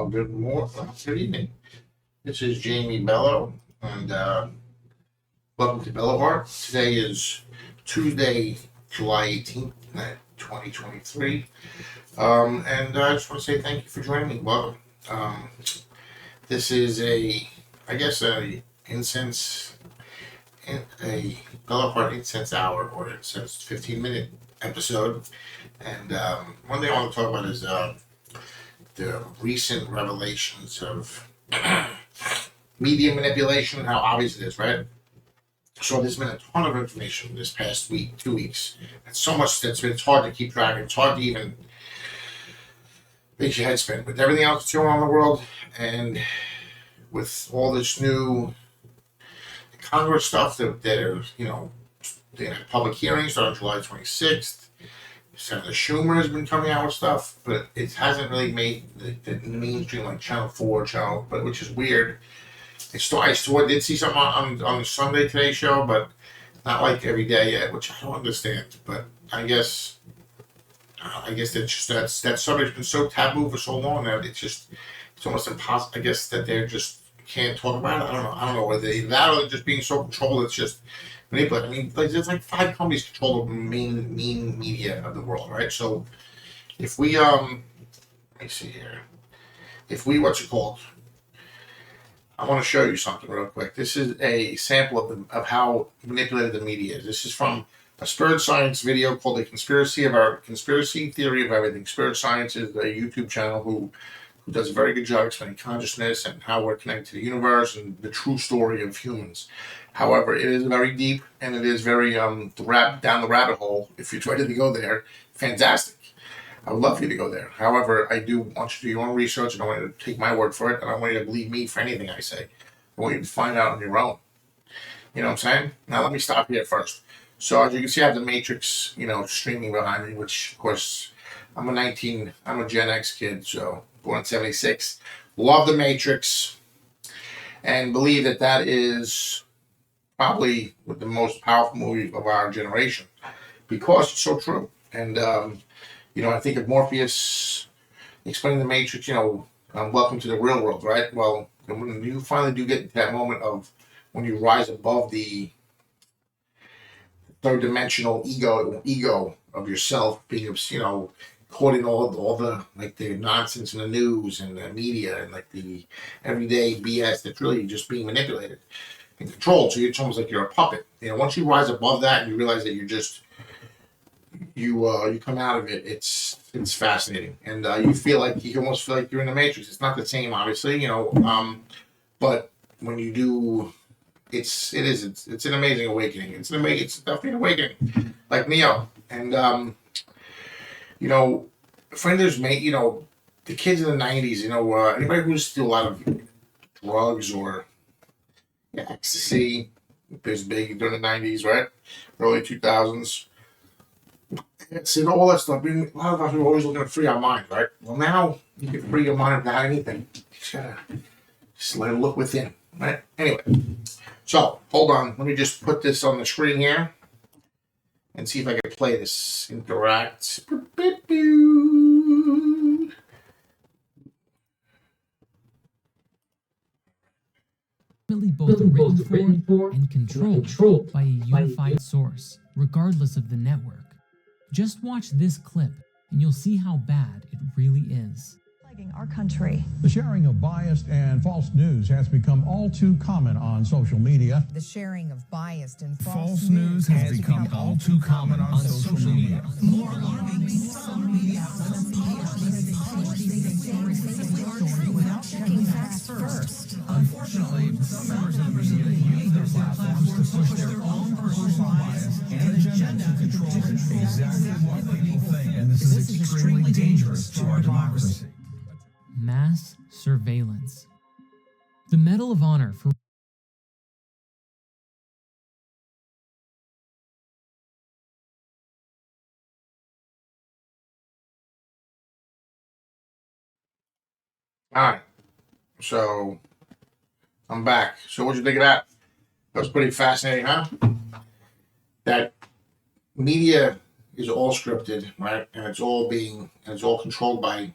Good evening. This is Jamie Bello, and welcome to BelloHeart. Today is Tuesday, July 18th, 2023. And I just want to say thank you for joining me. Welcome. This is a BelloHeart Incense Hour or Incense 15-minute episode. And one thing I want to talk about is the recent revelations of media manipulation, how obvious it is, right? So there's been a ton of information this past week, 2 weeks, and so much it's hard to keep track. It's hard to even make your head spin with everything else that's going on in the world, and with all this new Congress stuff that are, they have public hearings starting July 26th. Senator Schumer has been coming out with stuff, but it hasn't really made the mainstream, like Channel 4, but which is weird. I did see something on the Sunday Today show, but not like every day yet, which I don't understand. But I guess that's just that subject's been so taboo for so long that it's almost impossible. I guess that they're just can't talk about it. I don't know whether that or just being so controlled. It's just manipulated. I mean, there's like 5 companies control the main media of the world, right? So if we let me see here. If we I want to show you something real quick. This is a sample of how manipulated the media is. This is from a Spirit Science video called "The Conspiracy Theory of Everything." Spirit Science is a YouTube channel who does a very good job explaining consciousness and how we're connected to the universe and the true story of humans. However, it is very deep and it is very down the rabbit hole. If you're ready to go there, fantastic. I would love for you to go there. However, I do want you to do your own research. I don't want you to take my word for it. I don't want you to believe me for anything I say. I want you to find out on your own. You know what I'm saying? Now let me stop here first. So as you can see, I have the Matrix, streaming behind me, which of course I'm a Gen X kid, so born in 76. Love the Matrix and believe that is probably the most powerful movie of our generation because it's so true. And I think of Morpheus explaining the Matrix, welcome to the real world, right? Well, when you finally do get to that moment of when you rise above the third dimensional ego of yourself, being, caught in all the the nonsense in the news and the media and the everyday BS that's really just being manipulated and controlled. So it's almost like you're a puppet. Once you rise above that and you realize that you're just you come out of it, it's fascinating, and you almost feel like you're in the Matrix. It's not the same, obviously, but when you do, it's an amazing awakening. It's definitely an awakening, like Neo, and friends made the kids in the 90s. Anybody who used to do a lot of drugs or ecstasy, it was big during the 90s, right? Early 2000s. See, all that stuff. A lot of us are always looking to free our mind, right? Well, now you can free your mind without anything. You just gotta let it look within, right? Anyway, so hold on. Let me just put this on the screen here and see if I can play this. Interact. Both written for and controlled by a unified source, regardless of the network. Just watch this clip, and you'll see how bad it really is. Our country. The sharing of biased and false news has become all too common on social media. The sharing of biased and false news has become all too common on social media. More alarming, some media outlets without checking facts first. Unfortunately, some members of the media use their platforms to push their own personal bias and agenda to control exactly what people think, and this is extremely dangerous to our democracy. Mass surveillance. The Medal of Honor for Alright, so I'm back. So what'd you think of that? That was pretty fascinating, huh? That media is all scripted, right? And it's all controlled by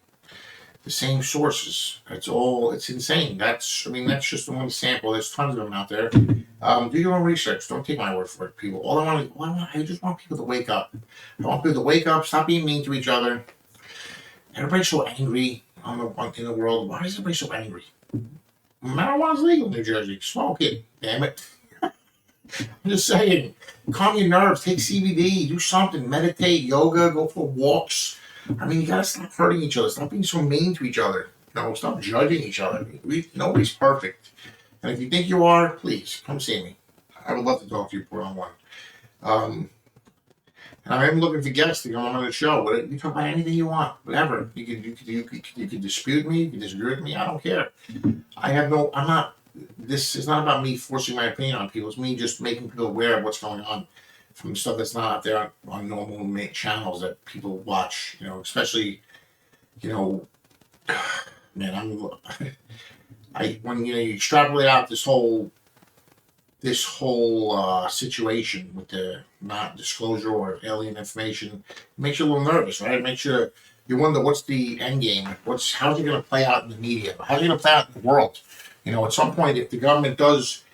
the same sources. It's insane. That's just the one sample. There's tons of them out there. Do your own research. Don't take my word for it, people. I just want people to wake up. I want people to wake up, stop being mean to each other. Everybody's so angry in the world. Why is everybody so angry? Marijuana's legal in New Jersey. Smoke it, damn it. I'm just saying, calm your nerves, take CBD, do something, meditate, yoga, go for walks. You gotta stop hurting each other. Stop being so mean to each other. Stop judging each other. Nobody's perfect. And if you think you are, please come see me. I would love to talk to you one-on-one. And I am looking for guests to come on the show. You can talk about anything you want, whatever. You can dispute me, you can disagree with me. I don't care. I'm not. This is not about me forcing my opinion on people. It's me just making people aware of what's going on from stuff that's not out there on normal channels that people watch. Especially, man, when you extrapolate out this whole situation with the not disclosure or alien information, it makes you a little nervous, right? It makes you wonder what's the end game. How's it going to play out in the media? How's it going to play out in the world? At some point, if the government does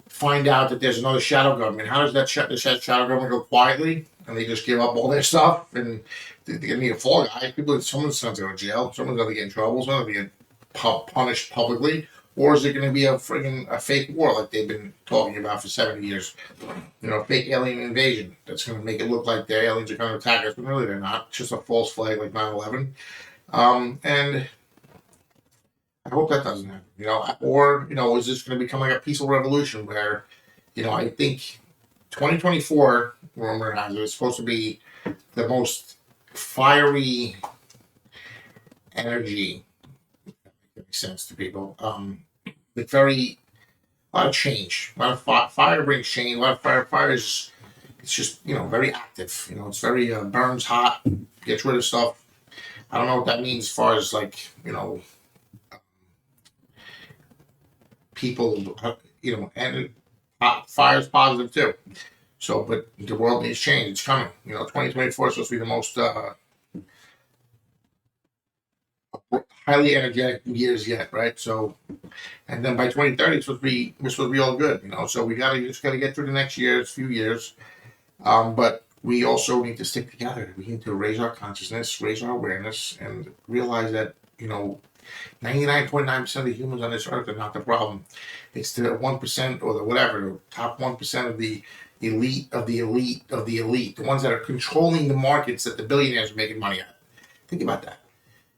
find out that there's another shadow government, how does that shadow government go quietly and they just give up all their stuff and they're going to need a fall guy? Someone's going to go to jail, someone's going to get in trouble, someone's going to get punished publicly, or is it going to be a fake war like they've been talking about for 70 years? Fake alien invasion that's going to make it look like the aliens are going to attack us, but really they're not. It's just a false flag like 9/11. And I hope that doesn't happen, or, is this going to become like a peaceful revolution where, I think 2024, rumor has it, is supposed to be the most fiery energy, if that makes sense to people, with a lot of change, a lot of fire brings change, a lot of fire is, it's just, very active, it's very, burns hot, gets rid of stuff. I don't know what that means as far as people, and fire's positive too. So, but the world needs change. It's coming. 2024 is supposed to be the most highly energetic years yet, right? So, and then by 2030, we're supposed to be all good. So we just gotta get through the next few years. But we also need to stick together. We need to raise our consciousness, raise our awareness, and realize that 99.9% of the humans on this earth are not the problem. It's the 1% or the top 1% of the elite of the elite of the elite, the ones that are controlling the markets that the billionaires are making money at. Think about that.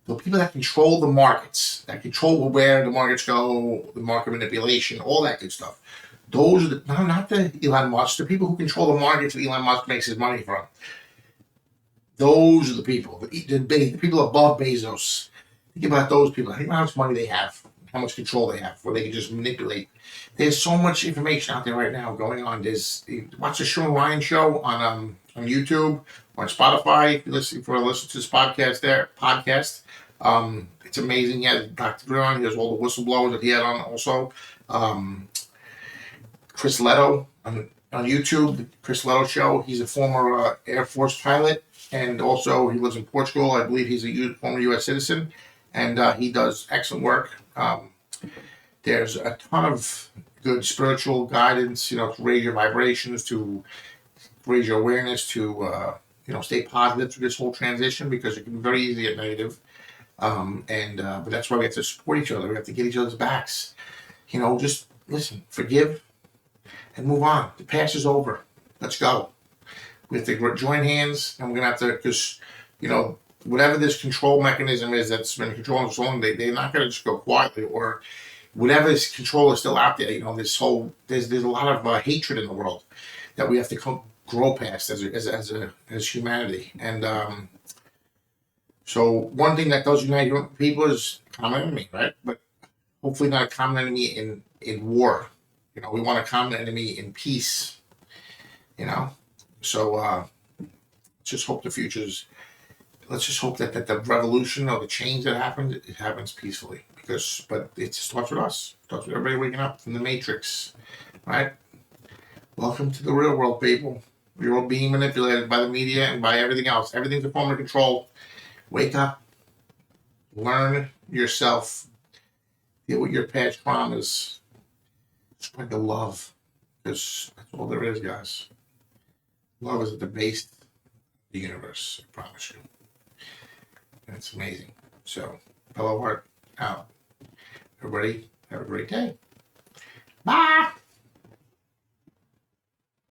The people that control the markets, that control where the markets go, the market manipulation, all that good stuff. Those are not the Elon Musk, the people who control the markets that Elon Musk makes his money from. Those are the people, the people above Bezos. Think about those people. Think about how much money they have, how much control they have, where they can just manipulate. There's so much information out there right now going on. Watch the Sean Ryan show on YouTube, on Spotify. If you listen to this podcast, it's amazing. He has Dr. Drew on. He has all the whistleblowers that he had on also. Chris Leto on YouTube, the Chris Leto show. He's a former Air Force pilot, and also he lives in Portugal. I believe he's a former U.S. citizen. And he does excellent work. There's a ton of good spiritual guidance, to raise your vibrations, to raise your awareness, to stay positive through this whole transition, because it can be very easy to get negative. But that's why we have to support each other. We have to get each other's backs. Just listen, forgive, and move on. The past is over. Let's go. We have to join hands, and we're gonna have to, because whatever this control mechanism is that's been controlling so long, they're not going to just go quietly, or whatever this control is still out there. There's a lot of hatred in the world that we have to grow past as humanity. And so one thing that does unite people is common enemy, right? But hopefully not a common enemy in war. We want a common enemy in peace. So just hope the future's. Let's just hope that the revolution or the change that happens, it happens peacefully. But it starts with us. It starts with everybody waking up from the matrix, right? Welcome to the real world, people. We're all being manipulated by the media and by everything else. Everything's a form of control. Wake up, learn, yourself, deal with your past traumas, spread the love, because that's all there is, guys. Love is at the base of the universe, I promise you. And it's amazing. So, BelloHeart out. Everybody, have a great day. Bye.